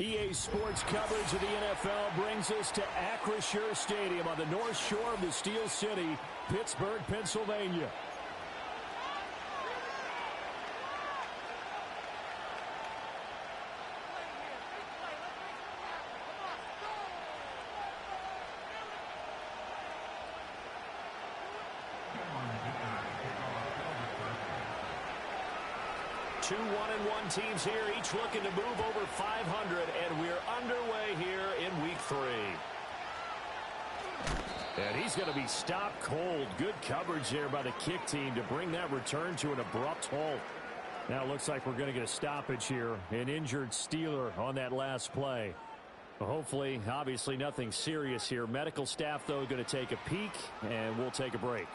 EA Sports coverage of the NFL brings us to Acrisure Stadium on the north shore of the Steel City, Pittsburgh, Pennsylvania. Two 1-1 teams here, each looking to move over 500, and we're underway here in week 3. And he's going to be stopped cold. Good coverage there by the kick team to bring that return to an abrupt halt. Now it looks like we're going to get a stoppage here. An injured Steeler on that last play. Well, hopefully, obviously nothing serious here. Medical staff, though, going to take a peek, and we'll take a break.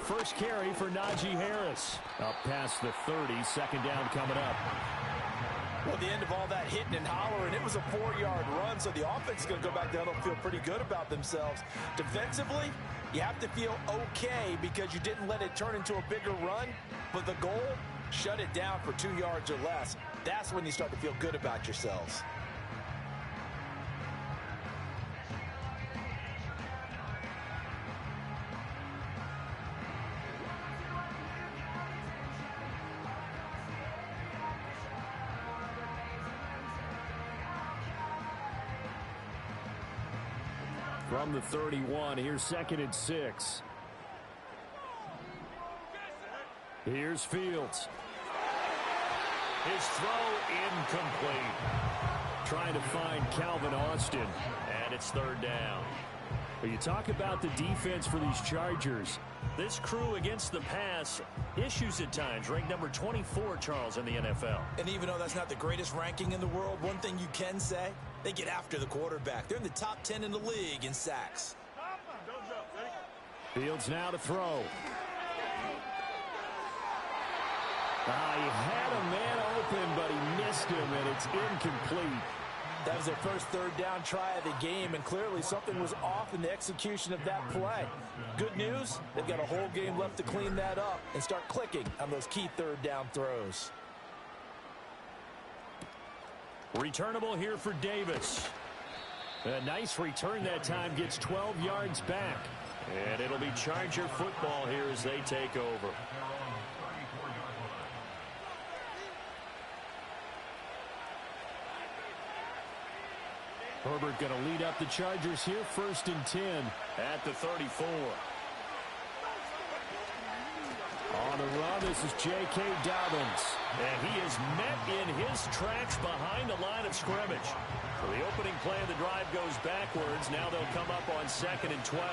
First carry for Najee Harris. Up past the 30, second down coming up. Well, the end of all that hitting and hollering, it was a 4-yard run, so the offense is going to go back down and feel pretty good about themselves. Defensively, you have to feel okay because you didn't let it turn into a bigger run, but the goal, shut it down for 2 yards or less. That's when you start to feel good about yourselves. From the 31, here's 2nd and 6. Here's Fields. His throw incomplete. Trying to find Calvin Austin, and it's 3rd down. But you talk about the defense for these Chargers. This crew against the pass, issues at times, ranked number 24, Charles, in the NFL. And even though that's not the greatest ranking in the world, one thing you can say, they get after the quarterback. They're in the top 10 in the league in sacks. Fields now to throw. He had a man open, but he missed him, and it's incomplete. That was their first 3rd down try of the game, and clearly something was off in the execution of that play. Good news, they've got a whole game left to clean that up and start clicking on those key 3rd down throws. Returnable here for Davis. A nice return that time, gets 12 yards back. And it'll be Charger football here as they take over. Herbert going to lead up the Chargers here, 1st and 10 at the 34. On the run, this is J.K. Dobbins. And he is met in his tracks behind the line of scrimmage. So the opening play of the drive goes backwards. Now they'll come up on 2nd and 12.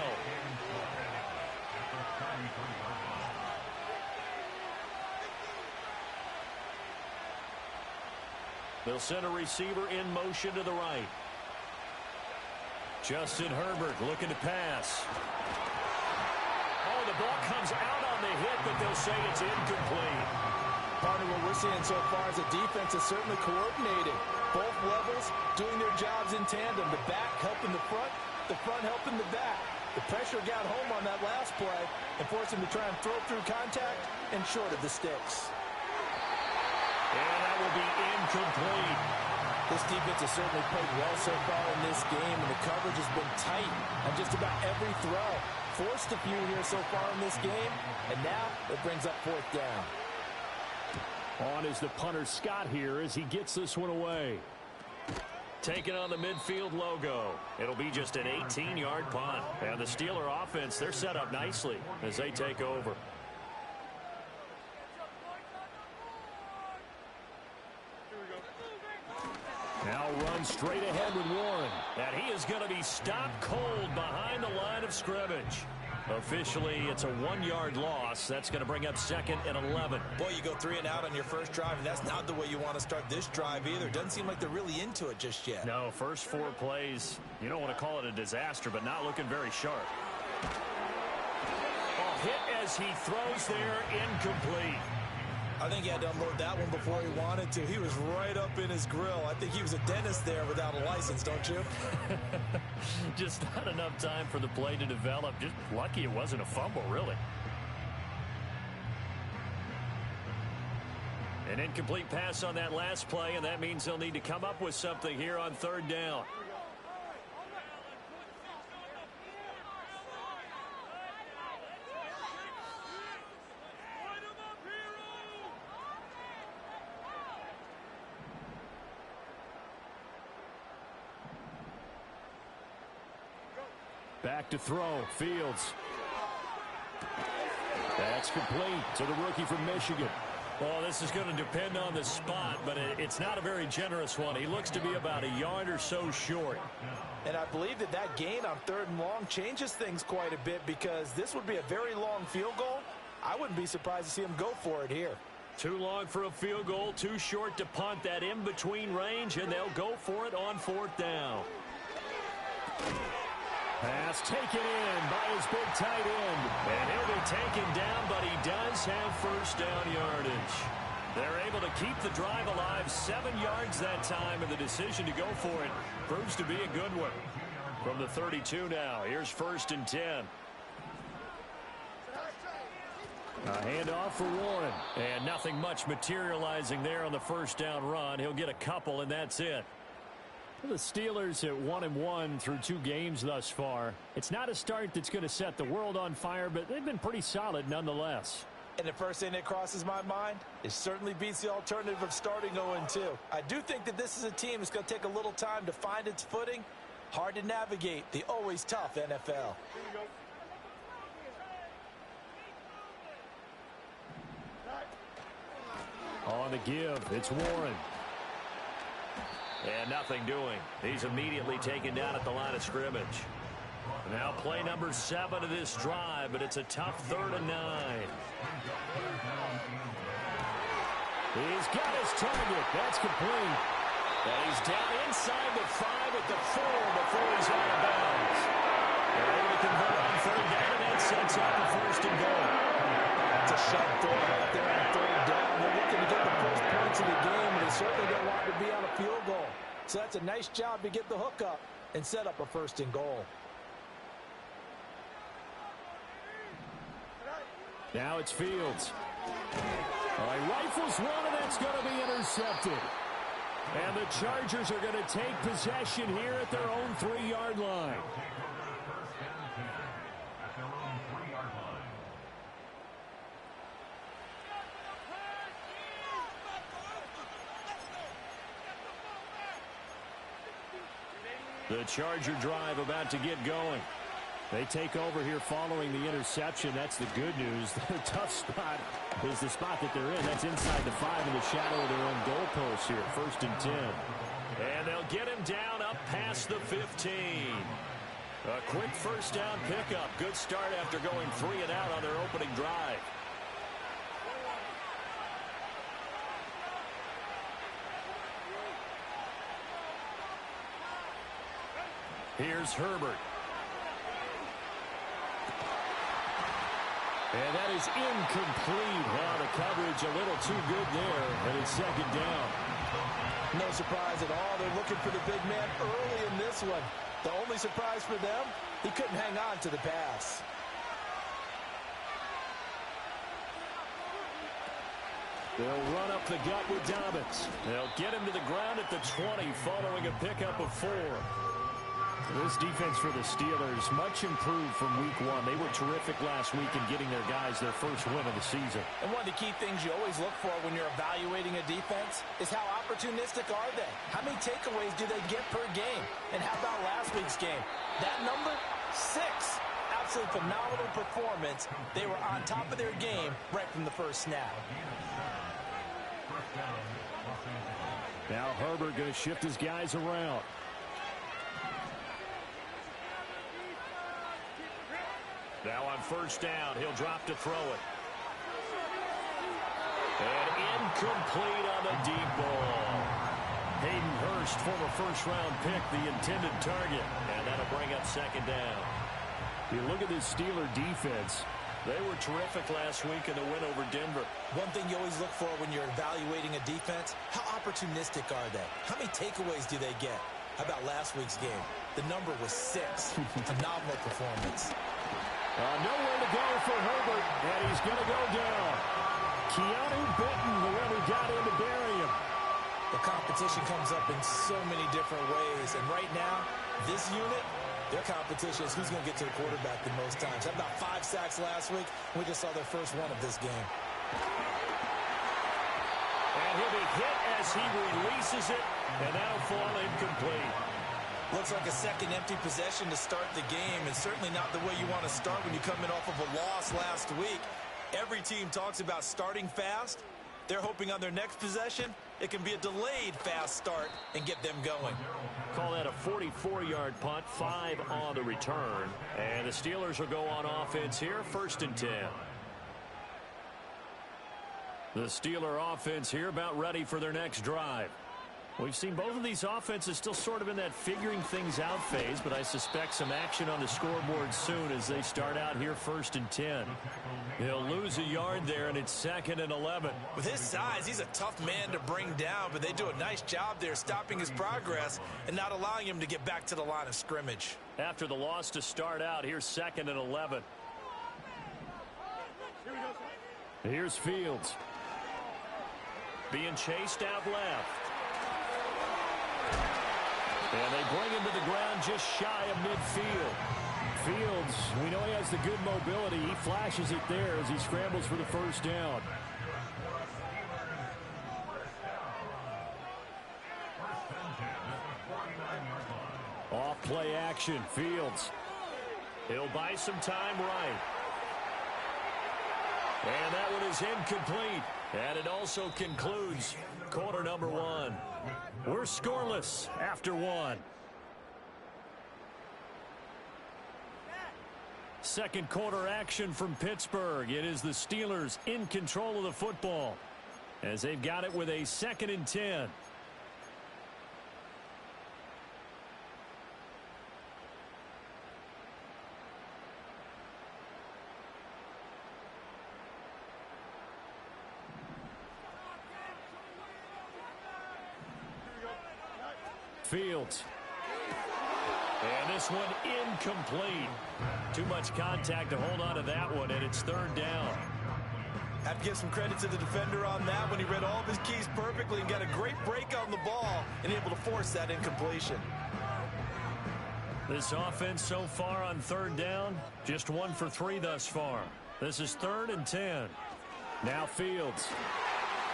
They'll send a receiver in motion to the right. Justin Herbert looking to pass. Oh, the ball comes out on the hit, but they'll say it's incomplete. Part of what we're seeing so far is the defense is certainly coordinated. Both levels doing their jobs in tandem. The back helping the front helping the back. The pressure got home on that last play and forced him to try and throw through contact and short of the sticks. And that will be incomplete. This defense has certainly played well so far in this game, and the coverage has been tight on just about every throw. Forced a few here so far in this game, and now it brings up 4th down. On is the punter Scott here as he gets this one away. Taking on the midfield logo. It'll be just an 18-yard punt. And the Steeler offense, they're set up nicely as they take over. Now run straight ahead with Warren. And he is going to be stopped cold behind the line of scrimmage. Officially, it's a 1-yard loss. That's going to bring up 2nd and 11. Boy, you go 3 and out on your first drive, and that's not the way you want to start this drive either. Doesn't seem like they're really into it just yet. No, first 4 plays, you don't want to call it a disaster, but not looking very sharp. Hit as he throws there, incomplete. I I think he had to unload that one before he wanted to. He was right up in his grill. I think he was a dentist there without a license, don't you? Just not enough time for the play to develop. Just lucky it wasn't a fumble, really. An incomplete pass on that last play, and that means they'll need to come up with something here on third down. Back to throw. Fields. That's complete to the rookie from Michigan. Well, this is going to depend on the spot, but it's not a very generous one. He looks to be about a yard or so short. And I believe that gain on 3rd and long changes things quite a bit, because this would be a very long field goal. I wouldn't be surprised to see him go for it here. Too long for a field goal, too short to punt. That in-between range, and they'll go for it on 4th down. Pass taken in by his big tight end. And he'll be taken down, but he does have first down yardage. They're able to keep the drive alive, 7 yards that time, and the decision to go for it proves to be a good one. From the 32 now, here's 1st and 10. A handoff for Warren. And nothing much materializing there on the first down run. He'll get a couple, and that's it. The Steelers at 1-1 through 2 games thus far. It's not a start that's going to set the world on fire, but they've been pretty solid nonetheless. And the first thing that crosses my mind, it certainly beats the alternative of starting 0-2. I do think that this is a team that's going to take a little time to find its footing. Hard to navigate the always tough NFL. On the give, it's Warren. And nothing doing. He's immediately taken down at the line of scrimmage. Now play number 7 of this drive, but it's a tough 3rd and 9. He's got his target. That's complete. And he's down inside the 5 at the 4 before he's out of bounds. They're able to convert on 3rd down, and that sets up the 1st and goal. That's a shot throw right there on 3rd down. They're looking to get the first points of the game, and they certainly don't want to be on a field goal. So that's a nice job to get the hook up and set up a 1st and goal. Now it's Fields. He rifles one, and that's going to be intercepted. And the Chargers are going to take possession here at their own 3-yard line. The Charger drive about to get going. They take over here following the interception. That's the good news. The tough spot is the spot that they're in. That's inside the 5 in the shadow of their own goalpost here. 1st and 10. And they'll get him down up past the 15. A quick first down pickup. Good start after going 3 and out on their opening drive. Here's Herbert. And that is incomplete. Wow, the coverage a little too good there, and it's 2nd down. No surprise at all. They're looking for the big man early in this one. The only surprise for them, he couldn't hang on to the pass. They'll run up the gut with Dobbins. They'll get him to the ground at the 20 following a pickup of 4. This defense for the Steelers, much improved from week 1. They were terrific last week in getting their guys their first win of the season. And one of the key things you always look for when you're evaluating a defense is how opportunistic are they? How many takeaways do they get per game? And how about last week's game? That number, 6. Absolutely phenomenal performance. They were on top of their game right from the first snap. Now Herbert going to shift his guys around. Now on first down, he'll drop to throw it. And incomplete on the deep ball. Hayden Hurst, former first-round pick, the intended target. And that'll bring up 2nd down. You look at this Steeler defense. They were terrific last week in the win over Denver. One thing you always look for when you're evaluating a defense, how opportunistic are they? How many takeaways do they get? How about last week's game? The number was 6. Phenomenal performance. Nowhere to go for Herbert, and he's going to go down. Keanu Benton, the one who got in to bury him. The competition comes up in so many different ways, and right now, this unit, their competition is who's going to get to the quarterback the most times. How about 5 sacks last week? We just saw their first one of this game. And he'll be hit as he releases it, and that'll fall incomplete. Looks like a second empty possession to start the game, and certainly not the way you want to start when you come in off of a loss last week. Every team talks about starting fast. They're hoping on their next possession, it can be a delayed fast start and get them going. Call that a 44-yard punt, 5 on the return. And the Steelers will go on offense here, 1st and 10. The Steeler offense here about ready for their next drive. We've seen both of these offenses still sort of in that figuring things out phase, but I suspect some action on the scoreboard soon as they start out here 1st and 10. He'll lose a yard there, and it's 2nd and 11. With his size, he's a tough man to bring down, but they do a nice job there stopping his progress and not allowing him to get back to the line of scrimmage. After the loss to start out, here's 2nd and 11. Here's Fields. Being chased out left. And they bring him to the ground just shy of midfield. Fields, we know he has the good mobility. He flashes it there as he scrambles for the first down. Off play action, Fields. He'll buy some time right. And that one is incomplete. And it also concludes quarter number 1. We're scoreless after 1. Second quarter action from Pittsburgh. It is the Steelers in control of the football as they've got it with a 2nd and 10. Fields. And this one incomplete. Too much contact to hold on to that one, and it's 3rd down. Have to give some credit to the defender on that when he read all of his keys perfectly and got a great break on the ball and able to force that incompletion. This offense so far on 3rd down, just 1 for 3 thus far. This is 3rd and 10. Now Fields.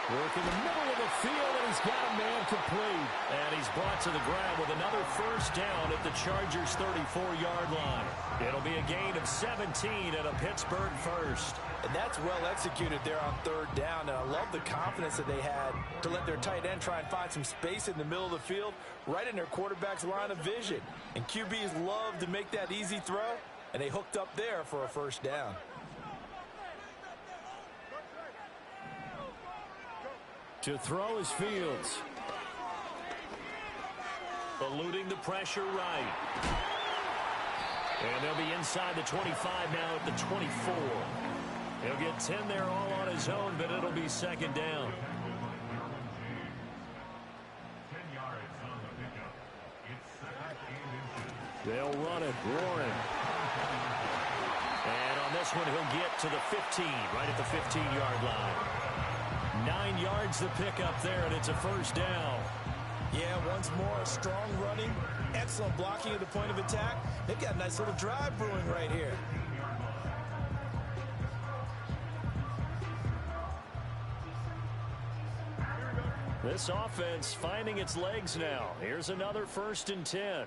Work in the middle of the field, and he's got a man complete. And he's brought to the ground with another first down at the Chargers' 34-yard line. It'll be a gain of 17 and a Pittsburgh first. And that's well executed there on 3rd down. And I love the confidence that they had to let their tight end try and find some space in the middle of the field, right in their quarterback's line of vision. And QBs love to make that easy throw, and they hooked up there for a first down. To throw is Fields. Eluding the pressure right. And they'll be inside the 25 now at the 24. He'll get 10 there all on his own, but it'll be 2nd down. They'll run it, Warren. And on this one, he'll get to the 15, right at the 15-yard line. 9 yards to pick up there, and it's a first down. Yeah, once more, strong running, excellent blocking at the point of attack. They've got a nice little drive brewing right here. This offense finding its legs now. Here's another 1st and 10.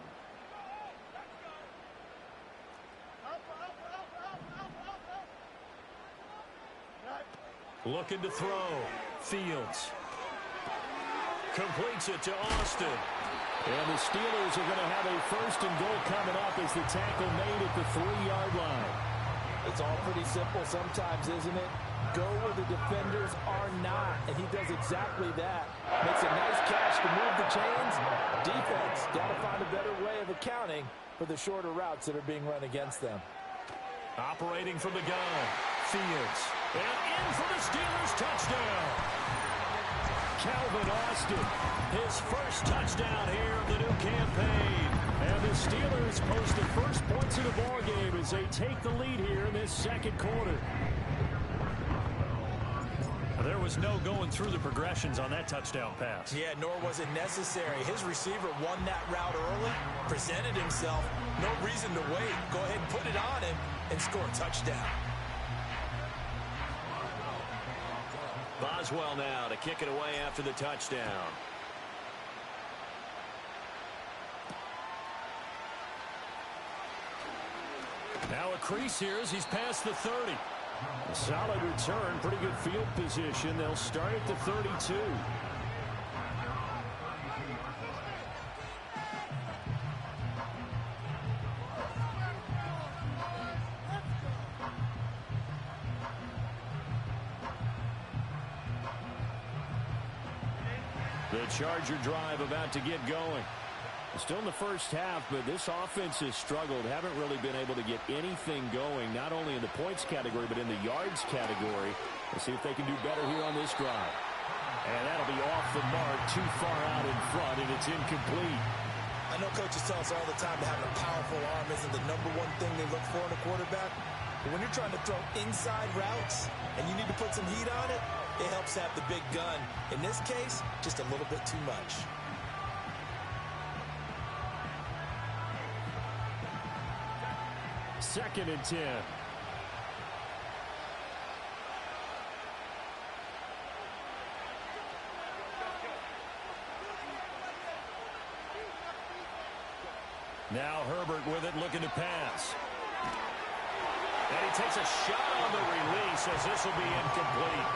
Looking to throw. Fields. Completes it to Austin. And the Steelers are going to have a 1st and goal coming up as the tackle made at the 3-yard line. It's all pretty simple sometimes, isn't it? Go where the defenders are not, and he does exactly that. Makes a nice catch to move the chains. Defense got to find a better way of accounting for the shorter routes that are being run against them. Operating from the gun. Fields. And in for the Steelers touchdown. Calvin Austin, his first touchdown here of the new campaign. And the Steelers post the first points of the ballgame as they take the lead here in this second quarter. There was no going through the progressions on that touchdown pass. Yeah, nor was it necessary. His receiver won that route early, presented himself. No reason to wait. Go ahead and put it on him and score a touchdown. Boswell now to kick it away after the touchdown. Now a crease here as he's past the 30. A solid return, pretty good field position. They'll start at the 32. The Charger drive about to get going. Still in the first half, but this offense has struggled. Haven't really been able to get anything going, not only in the points category, but in the yards category. Let's see if they can do better here on this drive. And that'll be off the mark, too far out in front, and it's incomplete. I know coaches tell us all the time that having a powerful arm isn't the number one thing they look for in a quarterback. But when you're trying to throw inside routes and you need to put some heat on it, it helps have the big gun. In this case, just a little bit too much. Second and 10. Now Herbert with it, looking to pass. And he takes a shot on the release as this will be incomplete.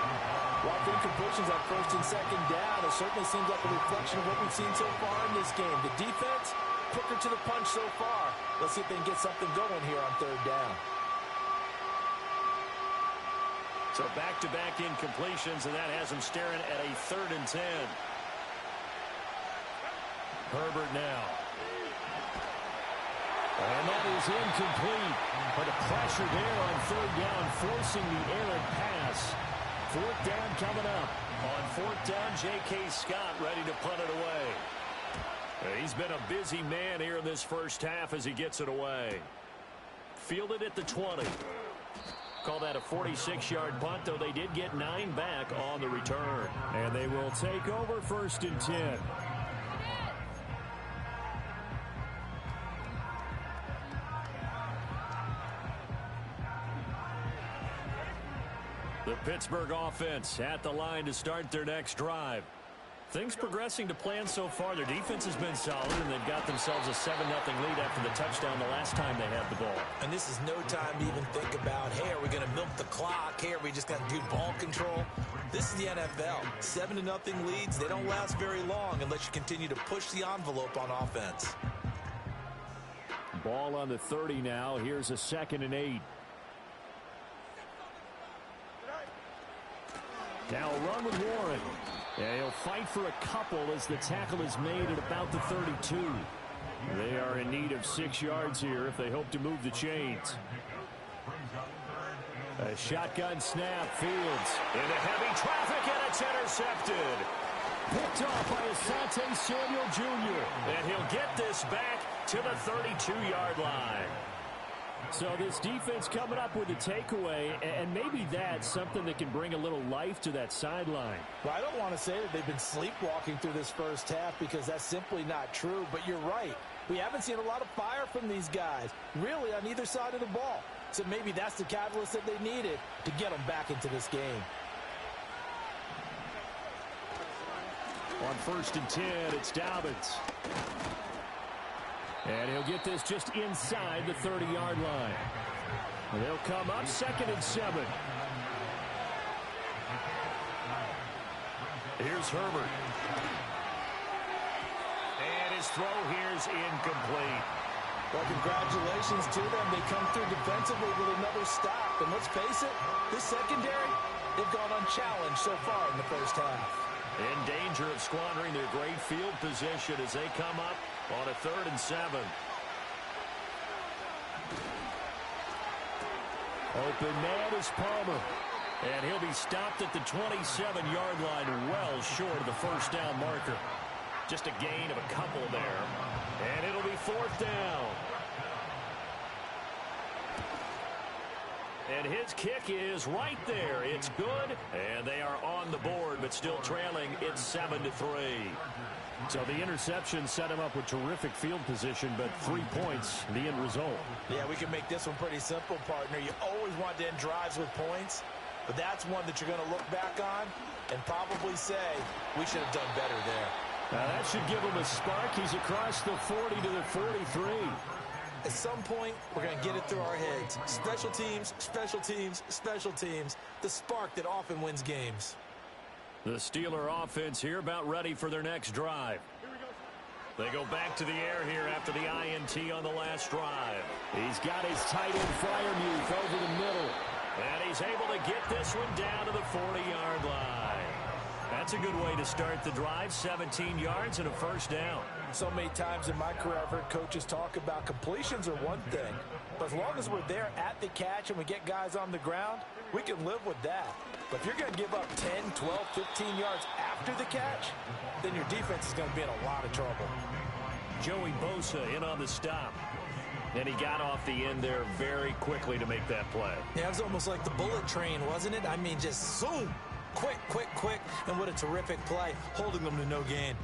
While incompletions on first and second down, it certainly seems like a reflection of what we've seen so far in this game. The defense, quicker to the punch so far. Let's see if they can get something going here on third down. So back-to-back incompletions, and that has them staring at a 3rd and 10. Herbert now. And that is incomplete. But a pressure there on third down, forcing the errant pass. Fourth down coming up. On fourth down, J.K. Scott ready to punt it away. He's been a busy man here in this first half as he gets it away. Fielded at the 20. Call that a 46-yard punt, though they did get 9 back on the return. And they will take over 1st and 10. The Pittsburgh offense at the line to start their next drive. Things progressing to plan so far. Their defense has been solid, and they've got themselves a 7-0 lead after the touchdown the last time they had the ball. And this is no time to even think about, hey, are we going to milk the clock? Hey, are we just going to do ball control? This is the NFL. 7-0 leads, they don't last very long unless you continue to push the envelope on offense. Ball on the 30 now. Here's a 2nd and 8. Now a run with Warren. Yeah, he'll fight for a couple as the tackle is made at about the 32. They are in need of 6 yards here if they hope to move the chains. A shotgun snap. Fields into heavy traffic, and it's intercepted. Picked off by Asante Samuel Jr. And he'll get this back to the 32-yard line. So this defense coming up with a takeaway, and maybe that's something that can bring a little life to that sideline. Well, I don't want to say that they've been sleepwalking through this first half because that's simply not true, but you're right. We haven't seen a lot of fire from these guys, really on either side of the ball. So maybe that's the catalyst that they needed to get them back into this game. On 1st and 10, it's Dobbins. And he'll get this just inside the 30-yard line. They'll come up 2nd and 7. Here's Herbert. And his throw here's incomplete. Well, congratulations to them. They come through defensively with another stop. And let's face it, this secondary, they've gone unchallenged so far in the first half. In danger of squandering their great field position as they come up on a 3rd and 7. Open man is Palmer. And he'll be stopped at the 27-yard line, well short of the first down marker. Just a gain of a couple there. And it'll be fourth down. And his kick is right there. It's good. And they are on the board, but still trailing. It's 7-3. So the interception set him up with terrific field position, but 3 points, the end result. Yeah, we can make this one pretty simple, partner. You always want to end drives with points, but that's one that you're going to look back on and probably say, we should have done better there. Now that should give him a spark. He's across the 40 to the 43. At some point, we're going to get it through our heads. Special teams, special teams, special teams. The spark that often wins games. The Steeler offense here about ready for their next drive. They go back to the air here after the INT on the last drive. He's got his tight end Freiermuth over the middle. And he's able to get this one down to the 40-yard line. That's a good way to start the drive. 17 yards and a first down. So many times in my career, I've heard coaches talk about completions are one thing. But as long as we're there at the catch and we get guys on the ground, we can live with that. But if you're going to give up 10, 12, 15 yards after the catch, then your defense is going to be in a lot of trouble. Joey Bosa in on the stop. And he got off the end there very quickly to make that play. Yeah, it was almost like the bullet train, wasn't it? I mean, just zoom. Quick, quick, quick. And what a terrific play, holding them to no gain.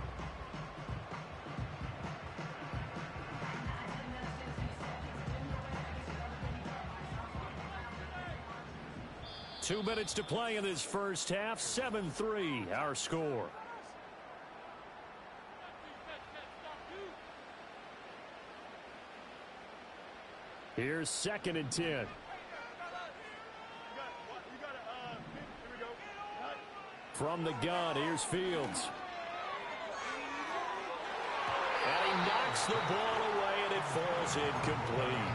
Two minutes to play in this first half. 7-3, our score. Here's 2nd and 10. From the gun, here's Fields. And he knocks the ball away, and it falls incomplete.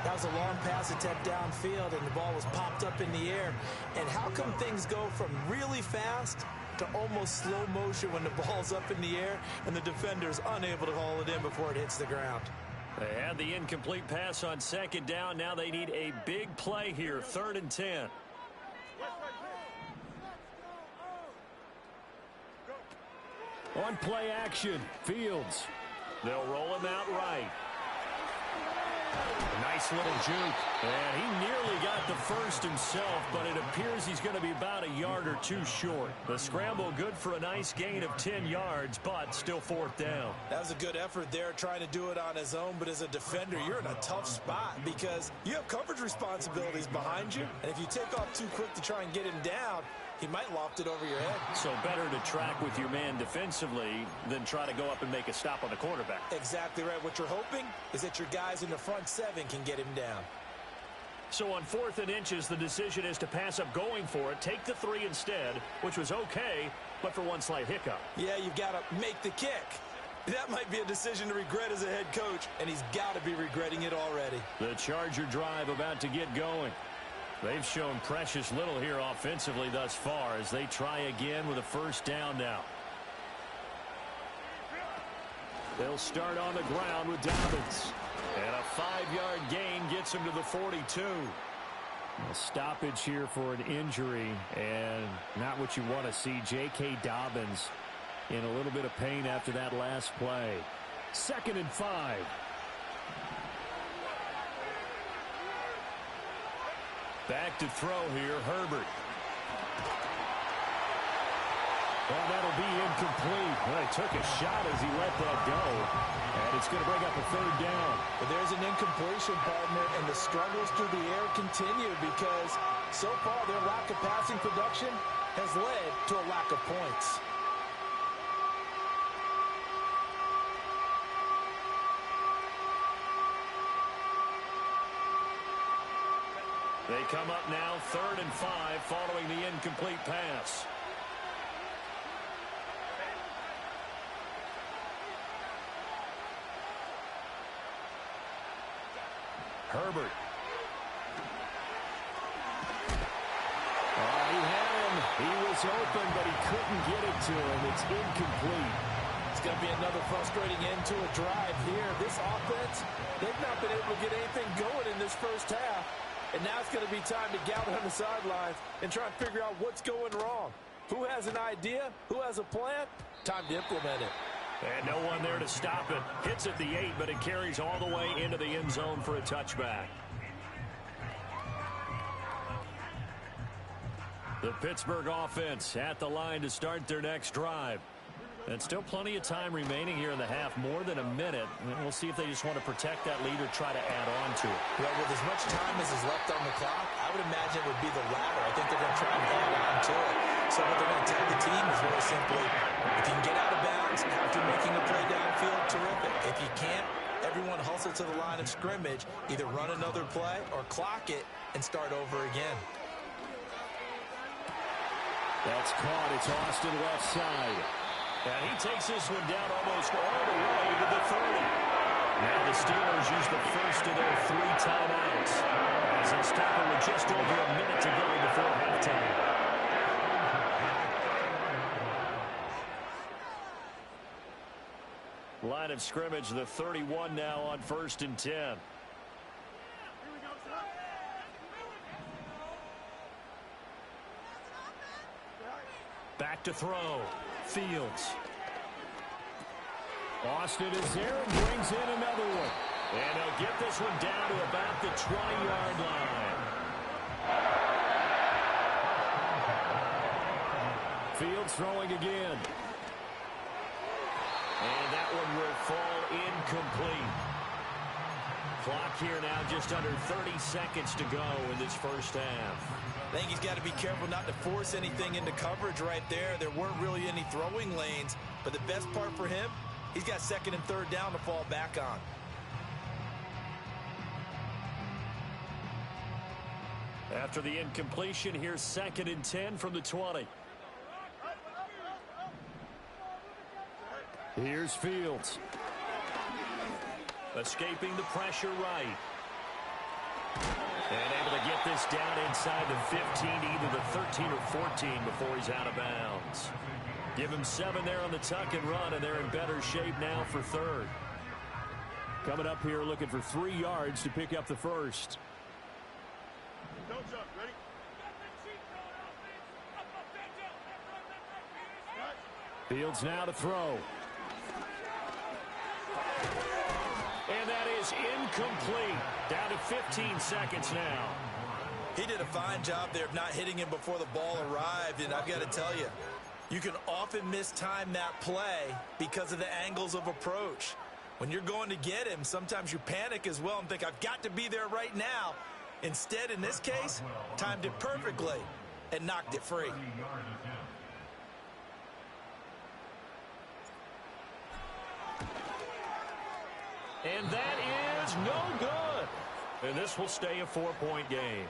That was a long pass attempt downfield, and the ball was popped up in the air. And how come things go from really fast to almost slow motion when the ball's up in the air and the defender's unable to haul it in before it hits the ground? They had the incomplete pass on 2nd down. Now they need a big play here, 3rd and 10. On play action, Fields. They'll roll him out right. Nice little juke. And he nearly got the first himself, but it appears he's going to be about a yard or two short. The scramble good for a nice gain of 10 yards, but still 4th down. That was a good effort there, trying to do it on his own, but as a defender, you're in a tough spot because you have coverage responsibilities behind you, and if you take off too quick to try and get him down, he might loft it over your head. So better to track with your man defensively than try to go up and make a stop on the quarterback. Exactly right. What you're hoping is that your guys in the front 7 can get him down. So on 4th and inches, the decision is to pass up going for it, take the 3 instead, which was okay, but for one slight hiccup. Yeah, you've got to make the kick. That might be a decision to regret as a head coach, and he's got to be regretting it already. The Charger drive about to get going. They've shown precious little here offensively thus far as they try again with a first down now. They'll start on the ground with Dobbins. And a 5-yard gain gets him to the 42. A stoppage here for an injury, and not what you want to see. J.K. Dobbins in a little bit of pain after that last play. 2nd and 5. Back to throw here, Herbert. Well, that'll be incomplete. Well, he took a shot as he let that go. And it's going to bring up a 3rd down. But there's an incompletion, partner, and the struggles through the air continue because so far their lack of passing production has led to a lack of points. They come up now 3rd and 5 following the incomplete pass. Herbert. He had him. He was open, but he couldn't get it to him. It's incomplete. It's going to be another frustrating end to a drive here. This offense, they've not been able to get anything going in this first half. And now it's going to be time to gather on the sidelines and try and figure out what's going wrong. Who has an idea? Who has a plan? Time to implement it. And no one there to stop it. Hits at the 8, but it carries all the way into the end zone for a touchback. The Pittsburgh offense at the line to start their next drive. And still plenty of time remaining here in the half, more than a minute. And we'll see if they just want to protect that lead or try to add on to it. Well, with as much time as is left on the clock, I would imagine it would be the latter. I think they're going to try and add on to it. So what they're going to tell the team is very simply, if you can get out of bounds after making a play downfield, terrific. If you can't, everyone hustle to the line of scrimmage, either run another play or clock it and start over again. That's caught. It's Austin left side. And he takes this one down almost all the way to the 30. Now the Steelers use the first of their 3 timeouts as they stop it with just over a minute to go before halftime. Line of scrimmage, the 31 now on 1st and 10. Back to throw. Fields. Austin is there and brings in another one. And he'll get this one down to about the 20-yard line. Fields throwing again. And that one will fall incomplete. Clock here now just under 30 seconds to go in this first half. I think he's got to be careful not to force anything into coverage right there. There weren't really any throwing lanes, but the best part for him, he's got 2nd and 3rd down to fall back on. After the incompletion, here's 2nd and 10 from the 20. Here's Fields. Escaping the pressure right. And able to get this down inside the 15, either the 13 or 14 before he's out of bounds. Give him 7 there on the tuck and run, and they're in better shape now for 3rd. Coming up here looking for 3 yards to pick up the first. Don't jump. Ready? Fields now to throw. And that is incomplete. Down to 15 seconds now. He did a fine job there of not hitting him before the ball arrived, and I've got to tell you, you can often mistime that play because of the angles of approach. When you're going to get him, sometimes you panic as well and think, I've got to be there right now. Instead, in this case, timed it perfectly and knocked it free. And that is no good. And this will stay a 4-point game.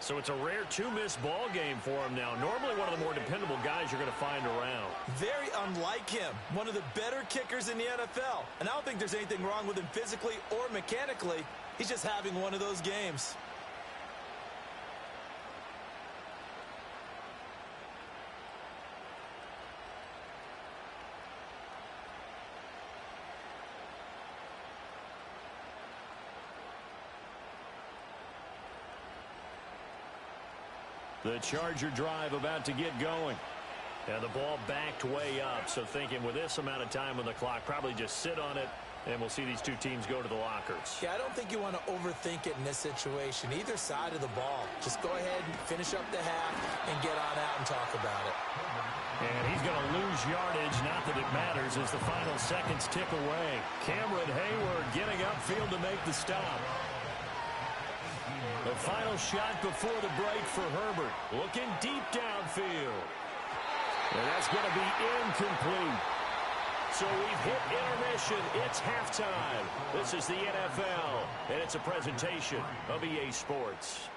So it's a rare 2-miss ball game for him now. Normally one of the more dependable guys you're going to find around. Very unlike him. One of the better kickers in the NFL. And I don't think there's anything wrong with him physically or mechanically. He's just having one of those games. The Charger drive about to get going. And the ball backed way up. So thinking with this amount of time on the clock, probably just sit on it, and we'll see these two teams go to the lockers. Yeah, I don't think you want to overthink it in this situation. Either side of the ball. Just go ahead and finish up the half and get on out and talk about it. And he's going to lose yardage. Not that it matters as the final seconds tick away. Cameron Hayward getting upfield to make the stop. The final shot before the break for Herbert. Looking deep downfield. And that's going to be incomplete. So we've hit intermission. It's halftime. This is the NFL, and it's a presentation of EA Sports.